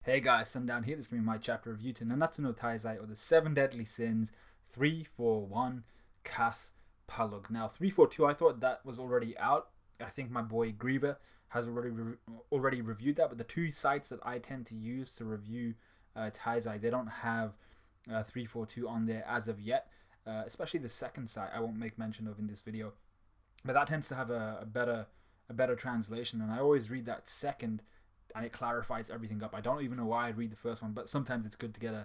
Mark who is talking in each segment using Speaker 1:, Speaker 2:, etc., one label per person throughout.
Speaker 1: Hey guys, Sundown here. This is going to be my chapter review to Nanatsu no Taizai, or the 7 Deadly Sins, 341 Kath Palug. Now, 342, I thought that was already out. I think my boy Griever has already reviewed that, but the two sites that I tend to use to review Taizai, they don't have 342 on there as of yet, especially the second site I won't make mention of in this video. But that tends to have a better translation, and I always read that second and it clarifies everything up. I don't even know why I read the first one, but sometimes it's good to get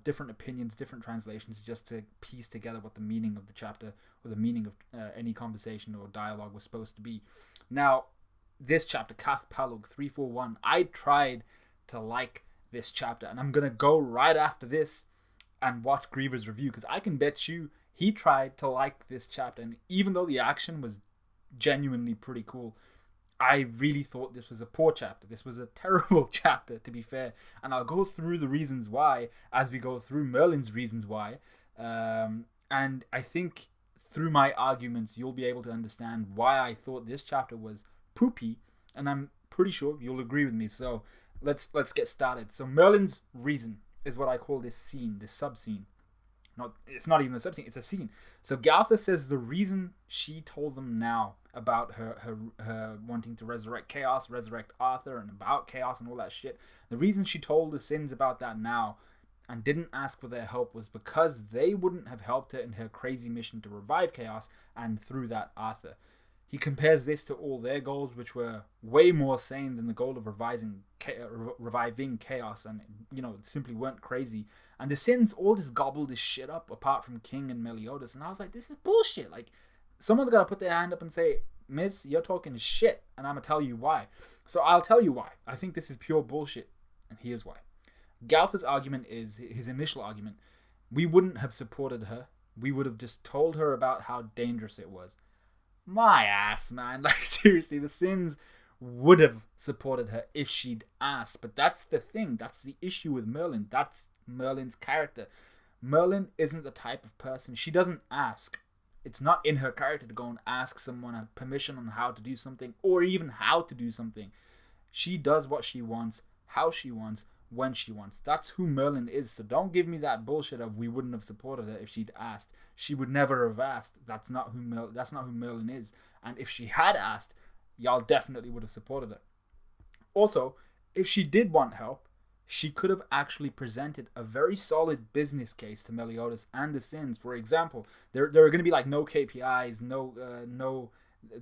Speaker 1: different opinions, different translations, just to piece together what the meaning of the chapter or the meaning of any conversation or dialogue was supposed to be. Now, this chapter, Kath Palug 341, I tried to like this chapter, and I'm gonna go right after this and watch Griever's review, because I can bet you he tried to like this chapter, and even though the action was genuinely pretty cool, I really thought this was a poor chapter. This was a terrible chapter, to be fair. And I'll go through the reasons why as we go through Merlin's reasons why. And I think through my arguments, you'll be able to understand why I thought this chapter was poopy. And I'm pretty sure you'll agree with me. So let's get started. So Merlin's reason is what I call this scene, this sub-scene. It's not even a sub-scene, it's a scene. So Galtha says the reason she told them now about her wanting to resurrect Chaos, resurrect Arthur, and about Chaos and all that shit, the reason she told the Sins about that now and didn't ask for their help was because they wouldn't have helped her in her crazy mission to revive Chaos, and through that Arthur. He compares this to all their goals, which were way more sane than the goal of reviving Chaos, and simply weren't crazy. And the Sins all just gobbled this shit up, apart from King and Meliodas. And I was like, this is bullshit. Like, someone's got to put their hand up and say, Miss, you're talking shit, and I'm going to tell you why. So I'll tell you why. I think this is pure bullshit, and here's why. Galtha's argument is, his initial argument, we wouldn't have supported her. We would have just told her about how dangerous it was. My ass, man. Like, seriously, the Sins would have supported her if she'd asked. But that's the thing. That's the issue with Merlin. That's Merlin's character. Merlin isn't the type of person. She doesn't ask. It's not in her character to go and ask someone permission on how to do something, or even how to do something. She does what she wants, how she wants, when she wants. That's who Merlin is. So don't give me that bullshit of we wouldn't have supported her if she'd asked. She would never have asked. That's not who Merlin is. And if she had asked, y'all definitely would have supported her. Also, if she did want help, she could have actually presented a very solid business case to Meliodas and the Sins. For example, there are going to be like no KPIs, no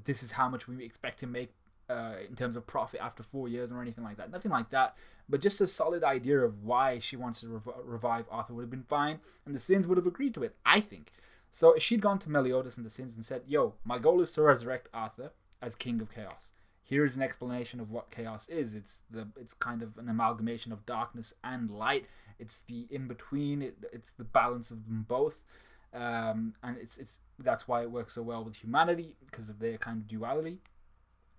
Speaker 1: this is how much we expect to make in terms of profit after 4 years or anything like that. Nothing like that. But just a solid idea of why she wants to revive Arthur would have been fine, and the Sins would have agreed to it, I think. So if she'd gone to Meliodas and the Sins and said, yo, my goal is to resurrect Arthur as King of Chaos. Here is an explanation of what chaos is. It's kind of an amalgamation of darkness and light. It's the in-between. It's the balance of them both. And that's why it works so well with humanity, because of their kind of duality.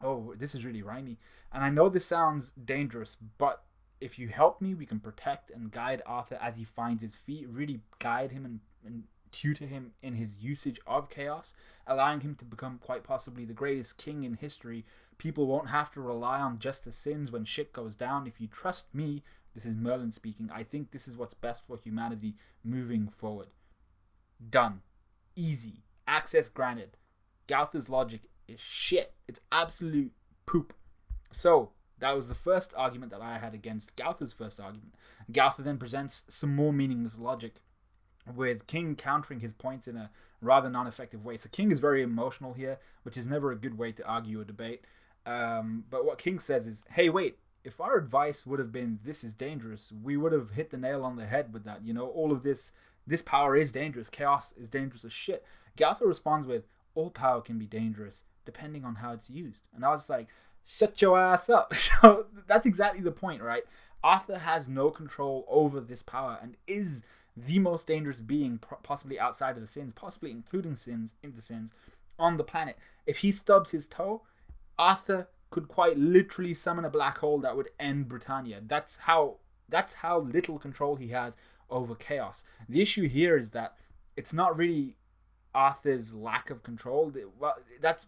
Speaker 1: Oh, this is really rhymy. And I know this sounds dangerous, but if you help me, we can protect and guide Arthur as he finds his feet, really guide him and tutor him in his usage of chaos, allowing him to become quite possibly the greatest king in history. People won't have to rely on just the Sins when shit goes down. If you trust me, this is Merlin speaking, I think this is what's best for humanity moving forward. Done. Easy. Access granted. Galtha's logic is shit. It's absolute poop. So, that was the first argument that I had against Galtha's first argument. Galtha then presents some more meaningless logic, with King countering his points in a rather non-effective way. So King is very emotional here, which is never a good way to argue a debate. But what King says is, hey, wait, if our advice would have been, this is dangerous, we would have hit the nail on the head with that. All of this power is dangerous. Chaos is dangerous as shit. Galtha responds with, all power can be dangerous, depending on how it's used. And I was like, shut your ass up. So that's exactly the point, right? Arthur has no control over this power and is the most dangerous being possibly outside of the Sins, possibly including the Sins on the planet. If he stubs his toe, Arthur could quite literally summon a black hole that would end Britannia. That's how little control he has over chaos. The issue here is that it's not really Arthur's lack of control. Well, that's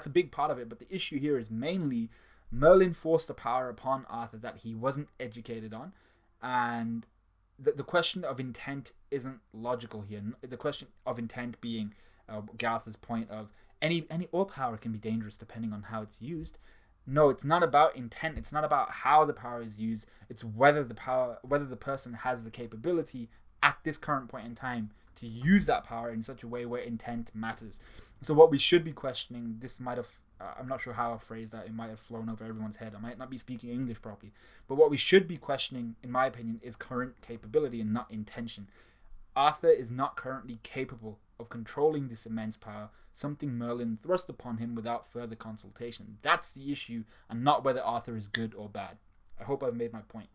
Speaker 1: a big part of it, but the issue here is mainly Merlin forced a power upon Arthur that he wasn't educated on, and the question of intent isn't logical here. The question of intent being Garth's point of any all power can be dangerous depending on how it's used. No, it's not about intent. It's not about how the power is used. It's whether the person has the capability at this current point in time to use that power in such a way where intent matters. So what we should be questioning, this might have, I'm not sure how I phrased that, it might have flown over everyone's head. I might not be speaking English properly. But what we should be questioning, in my opinion, is current capability and not intention. Arthur is not currently capable of controlling this immense power, something Merlin thrust upon him without further consultation. That's the issue, and not whether Arthur is good or bad. I hope I've made my point.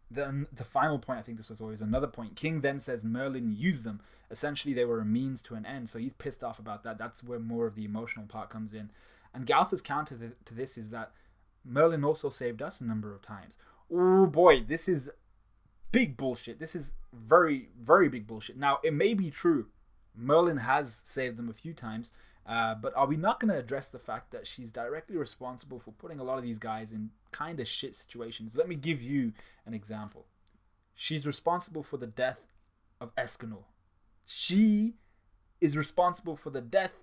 Speaker 1: The final point, I think this was always another point. King then says Merlin used them. Essentially, they were a means to an end, so he's pissed off about that. That's where more of the emotional part comes in. And Galtha's counter to this is that Merlin also saved us a number of times. Oh boy, this is big bullshit. This is very, very big bullshit. Now, it may be true. Merlin has saved them a few times, but are we not going to address the fact that she's directly responsible for putting a lot of these guys in kind of shit situations? Let me give you an example. She's responsible for the death of Escanor. She is responsible for the death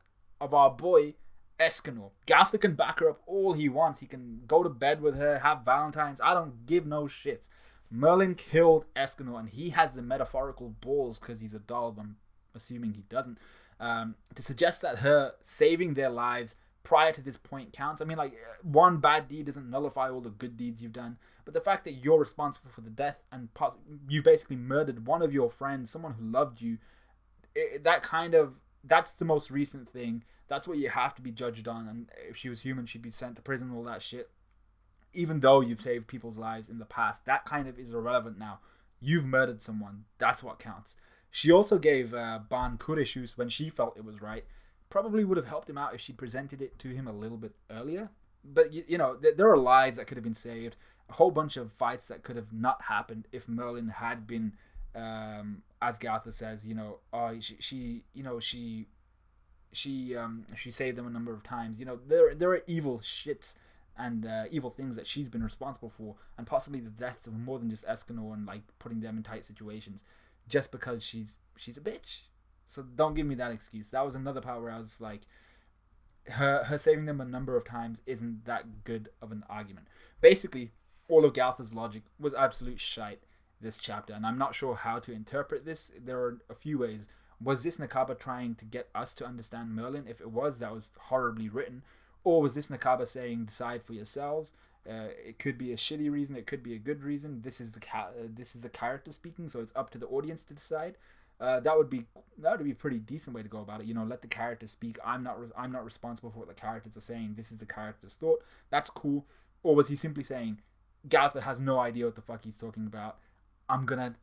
Speaker 1: of our boy Escanor. Gartha can back her up all he wants. He can go to bed with her, have Valentine's. I don't give no shits. Merlin killed Escanor, and he has the metaphorical balls, because he's a doll, I'm assuming he doesn't, to suggest that her saving their lives prior to this point counts. I mean, like, one bad deed doesn't nullify all the good deeds you've done, but the fact that you're responsible for the death and you basically murdered one of your friends, someone who loved you, that's the most recent thing. That's what you have to be judged on, and if she was human, she'd be sent to prison, all that shit. Even though you've saved people's lives in the past, that kind of is irrelevant now. You've murdered someone. That's what counts. She also gave Ban Kurishus when she felt it was right. Probably would have helped him out if she presented it to him a little bit earlier. But, you know, there are lives that could have been saved. A whole bunch of fights that could have not happened if Merlin had been, as Gartha says, you know, she saved them a number of times. You know, there are evil shits and evil things that she's been responsible for, and possibly the deaths of more than just Escanor and like putting them in tight situations, just because she's a bitch. So don't give me that excuse. That was another part where I was like, her saving them a number of times isn't that good of an argument. Basically, all of Galtha's logic was absolute shite this chapter, and I'm not sure how to interpret this. There are a few ways. Was this Nakaba trying to get us to understand Merlin? If it was, that was horribly written. Or was this Nakaba saying, decide for yourselves? It could be a shitty reason. It could be a good reason. This is the character speaking, so it's up to the audience to decide. That would be a pretty decent way to go about it. You know, let the character speak. I'm not responsible for what the characters are saying. This is the character's thought. That's cool. Or was he simply saying, Gartha has no idea what the fuck he's talking about. I'm gonna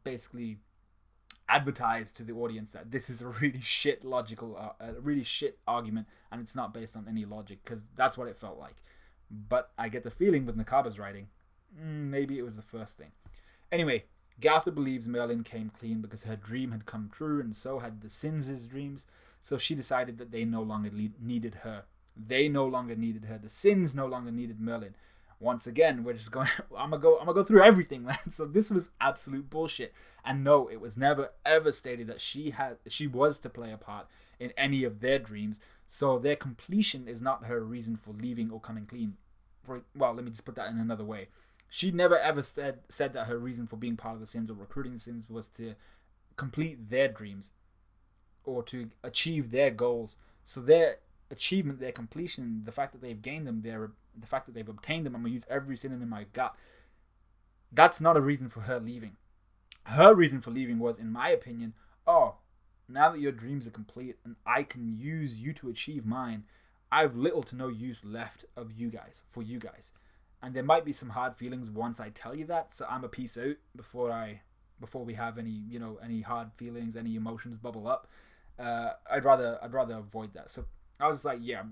Speaker 1: basically advertise to the audience that this is a really shit a really shit argument, and it's not based on any logic, because that's what it felt like. But I get the feeling with Nakaba's writing, maybe it was the first thing. Anyway, Gartha believes Merlin came clean because her dream had come true, and so had the Sins' dreams. So she decided that they no longer needed her. They no longer needed her. The Sins no longer needed Merlin. Once again, we're just going. I'm gonna go through everything, man. So this was absolute bullshit. And no, it was never ever stated that she was to play a part in any of their dreams. So their completion is not her reason for leaving or coming clean. Well, let me just put that in another way. She never ever said that her reason for being part of the Sins or recruiting the Sins was to complete their dreams or to achieve their goals. So their achievement, their completion, the fact that they've gained them, the fact that they've obtained them, I'm going to use every synonym I got, that's not a reason for her leaving. Her reason for leaving was, in my opinion, now that your dreams are complete and I can use you to achieve mine, I have little to no use left of you guys, for you guys. And there might be some hard feelings once I tell you that, so I'm a peace out before we have any hard feelings, any emotions bubble up. I'd rather avoid that. So I was like, yeah,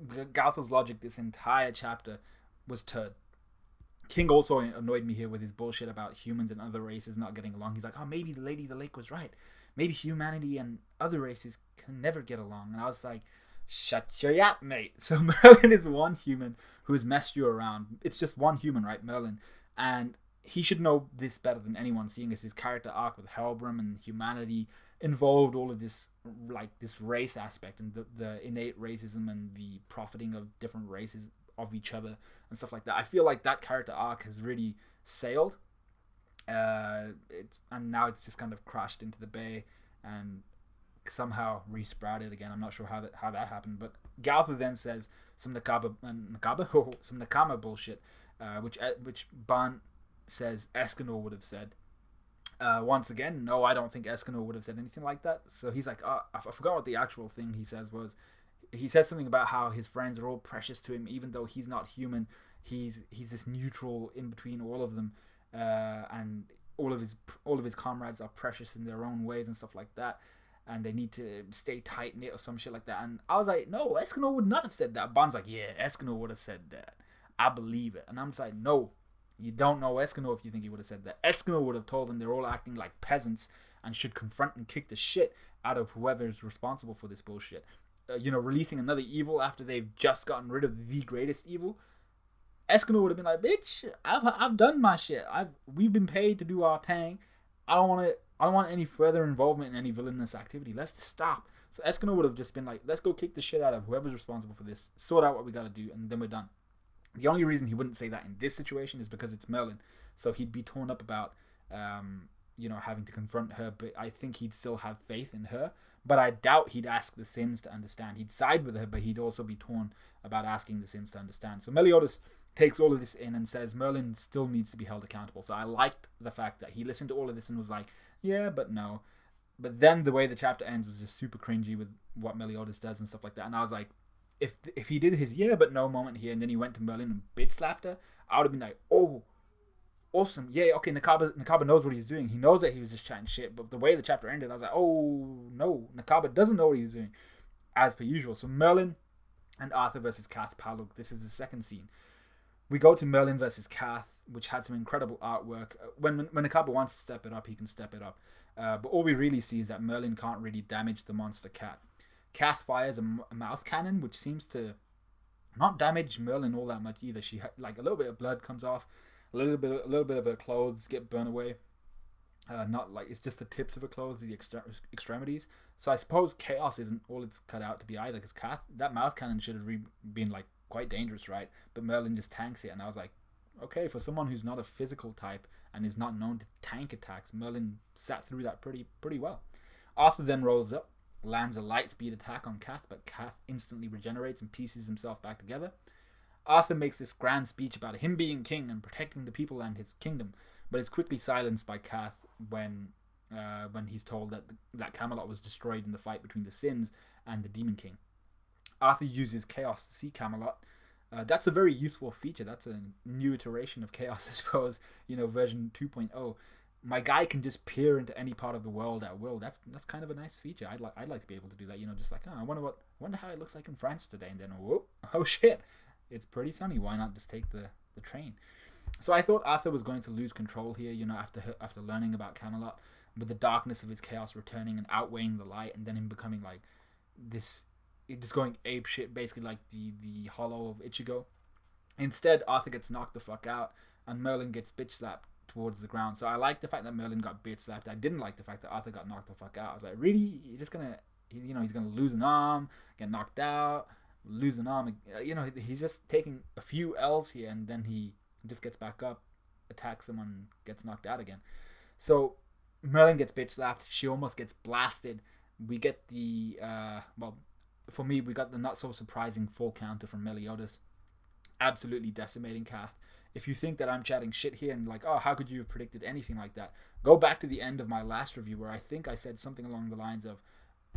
Speaker 1: Gartha's logic this entire chapter was turd. King also annoyed me here with his bullshit about humans and other races not getting along. He's like, maybe the Lady of the Lake was right. Maybe humanity and other races can never get along. And I was like, Shut your yap, mate. So Merlin is one human who has messed you around. It's just one human, right, Merlin? And he should know this better than anyone, seeing as his character arc with Helbram and humanity involved all of this, like this race aspect and the innate racism and the profiting of different races of each other and stuff like that. I feel like that character arc has really sailed, and now it's just kind of crashed into the bay and somehow resprouted again. I'm not sure how that happened, but Galtha then says some some Nakama bullshit, which Ban says Escanor would have said. Once again, no, I don't think Escanor would have said anything like that. So he's like, I forgot what the actual thing he says was. He says something about how his friends are all precious to him, even though he's not human. He's this neutral in between all of them, and all of his comrades are precious in their own ways and stuff like that. And they need to stay tight knit or some shit like that. And I was like, no, Escanor would not have said that. Bond's like, yeah, Escanor would have said that. I believe it. And I'm just like, no, you don't know Escanor if you think he would have said that. Escanor would have told them they're all acting like peasants and should confront and kick the shit out of whoever is responsible for this bullshit. Releasing another evil after they've just gotten rid of the greatest evil. Escanor would have been like, bitch, I've done my shit. We've been paid to do our thing. I don't want any further involvement in any villainous activity. Let's just stop. So Escanor would have just been like, let's go kick the shit out of whoever's responsible for this, sort out what we gotta do, and then we're done. The only reason he wouldn't say that in this situation is because it's Merlin. So he'd be torn up about, having to confront her, but I think he'd still have faith in her. But I doubt he'd ask the Sins to understand. He'd side with her, but he'd also be torn about asking the Sins to understand. So Meliodas takes all of this in and says Merlin still needs to be held accountable. So I liked the fact that he listened to all of this and was like, yeah, but no. But then the way the chapter ends was just super cringy with what Meliodas does and stuff like that. And I was like, if he did his yeah but no moment here and then he went to Merlin and bitch slapped her, I would have been like, oh, awesome, yeah, okay, Nakaba knows what he's doing. He knows that he was just chatting shit. But the way the chapter ended, I was like, oh no, Nakaba doesn't know what he's doing, as per usual. So Merlin and Arthur versus Kath Palug. This is the second scene. We go to Merlin versus Kath, which had some incredible artwork. When Nakaba wants to step it up, he can step it up. But all we really see is that Merlin can't really damage the monster cat. Kath fires a mouth cannon, which seems to not damage Merlin all that much either. She like a little bit of blood comes off, a little bit of her clothes get burned away. Not like it's just the tips of her clothes, the extremities. So I suppose chaos isn't all it's cut out to be either. Because Kath, that mouth cannon should have been like quite dangerous, right? But Merlin just tanks it, and I was like, okay, for someone who's not a physical type and is not known to tank attacks, Merlin sat through that pretty well. Arthur then rolls up, lands a light speed attack on Kath, but Kath instantly regenerates and pieces himself back together. Arthur makes this grand speech about him being king and protecting the people and his kingdom, but is quickly silenced by Kath when he's told that Camelot was destroyed in the fight between the Sins and the Demon King. Arthur uses Chaos to see Camelot. That's a very useful feature. That's a new iteration of Chaos, I suppose. Version 2.0. My guy can just peer into any part of the world at will. That's kind of a nice feature. I'd like to be able to do that. Just like, I wonder how it looks like in France today, and then oh shit, it's pretty sunny. Why not just take the train? So I thought Arthur was going to lose control here. After learning about Camelot, with the darkness of his chaos returning and outweighing the light, and then him becoming like this, just going ape shit, basically like the Hollow of Ichigo. Instead, Arthur gets knocked the fuck out, and Merlin gets bitch slapped towards the ground. So I like the fact that Merlin got bitch slapped. I didn't like the fact that Arthur got knocked the fuck out. I was like, really? You're just gonna, he's gonna lose an arm, get knocked out, lose an arm. He's just taking a few L's here, and then he just gets back up, attacks someone, gets knocked out again. So Merlin gets bitch slapped. She almost gets blasted. We get the for me, we got the not so surprising full counter from Meliodas, absolutely decimating Kath. If you think that I'm chatting shit here and like, oh, how could you have predicted anything like that? Go back to the end of my last review where I think I said something along the lines of,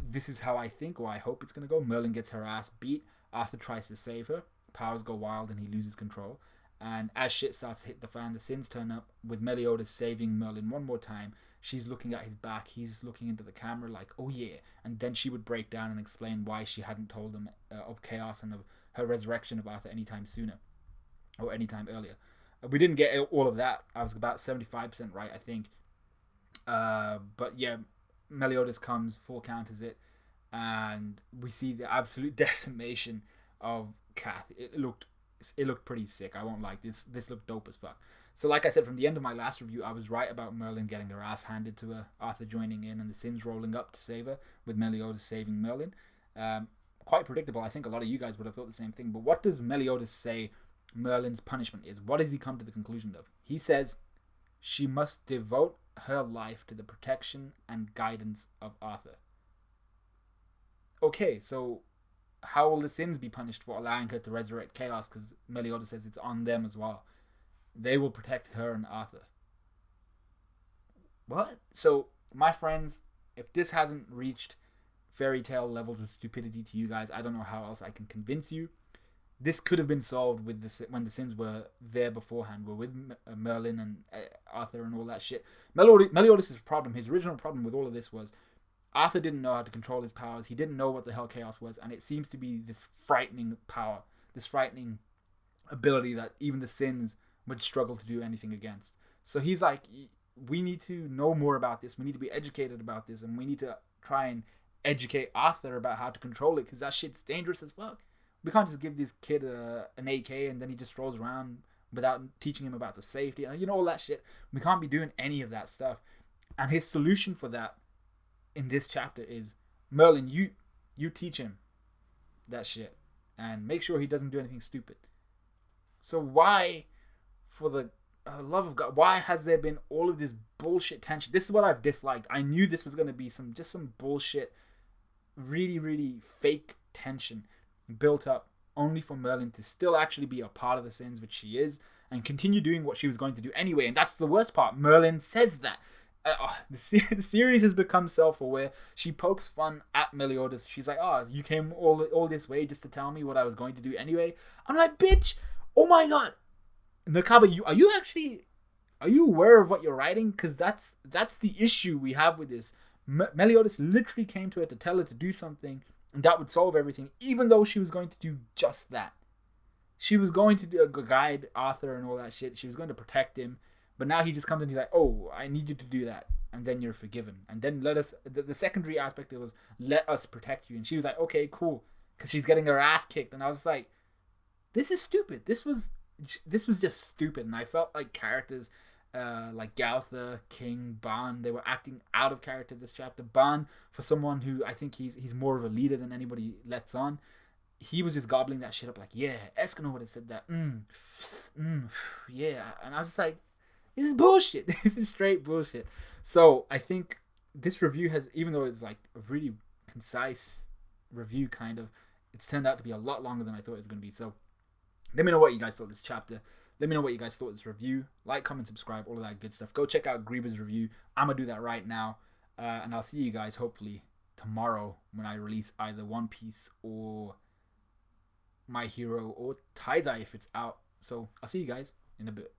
Speaker 1: this is how I think or I hope it's going to go. Merlin gets her ass beat. Arthur tries to save her. Powers go wild and he loses control. And as shit starts to hit the fan, the Sins turn up with Meliodas saving Merlin one more time. She's looking at his back. He's looking into the camera like, oh yeah. And then she would break down and explain why she hadn't told him of Chaos and of her resurrection of Arthur anytime sooner or anytime earlier. We didn't get all of that. I was about 75% right, I think. But yeah, Meliodas comes, full counters it. and we see the absolute decimation of Kath. It looked pretty sick. I won't lie. This looked dope as fuck. So like I said, from the end of my last review, I was right about Merlin getting her ass handed to her, Arthur joining in, and the Sins rolling up to save her, with Meliodas saving Merlin. Quite predictable. I think a lot of you guys would have thought the same thing. But what does Meliodas say Merlin's punishment is? What does he come to the conclusion of? He says she must devote her life to the protection and guidance of Arthur. Okay, so how will the Sins be punished for allowing her to resurrect chaos? Because Meliodas says it's on them as well. They will protect her and Arthur. What? So, my friends, if this hasn't reached fairy tale levels of stupidity to you guys, I don't know how else I can convince you. This could have been solved with when the Sins were there beforehand. We're with Merlin and Arthur and all that shit. Meliodas' problem, his original problem with all of this was Arthur didn't know how to control his powers. He didn't know what the hell chaos was, and it seems to be this frightening power, this frightening ability that even the Sins would struggle to do anything against. So he's like, we need to know more about this. We need to be educated about this, and we need to try and educate Arthur about how to control it, because that shit's dangerous as fuck. We can't just give this kid an AK and then he just rolls around without teaching him about the safety, all that shit. We can't be doing any of that stuff. And his solution for that in this chapter is, Merlin, you teach him that shit and make sure he doesn't do anything stupid. So why, for the love of God, why has there been all of this bullshit tension? This is what I've disliked. I knew this was going to be some bullshit, really, really fake tension built up only for Merlin to still actually be a part of the Sins, which she is, and continue doing what she was going to do anyway. And that's the worst part. Merlin says that. The series has become self-aware. She pokes fun at Meliodas. She's like, you came all this way just to tell me what I was going to do anyway? I'm like, bitch, oh my god. Nakaba, are you aware of what you're writing? Because that's the issue we have with this. Meliodas literally came to her to tell her to do something, and that would solve everything, even though she was going to do just that. She was going to guide Arthur and all that shit. She was going to protect him. But now he just comes and he's like, I need you to do that. And then you're forgiven. And then the secondary aspect was, let us protect you. And she was like, okay, cool. Because she's getting her ass kicked. And I was like, this is stupid. This was just stupid. And I felt like characters like Gautha, King, Ban, they were acting out of character this chapter. Ban, for someone who I think he's more of a leader than anybody lets on, he was just gobbling that shit up like, yeah, Escanor would have said that. Yeah. And I was just like, this is bullshit. This is straight bullshit. So I think this review has, even though it's like a really concise review kind of, it's turned out to be a lot longer than I thought it was going to be. So let me know what you guys thought of this chapter. Let me know what you guys thought of this review. Like, comment, subscribe, all of that good stuff. Go check out Grieber's review. I'm going to do that right now. And I'll see you guys hopefully tomorrow when I release either One Piece or My Hero or Taizai if it's out. So I'll see you guys in a bit.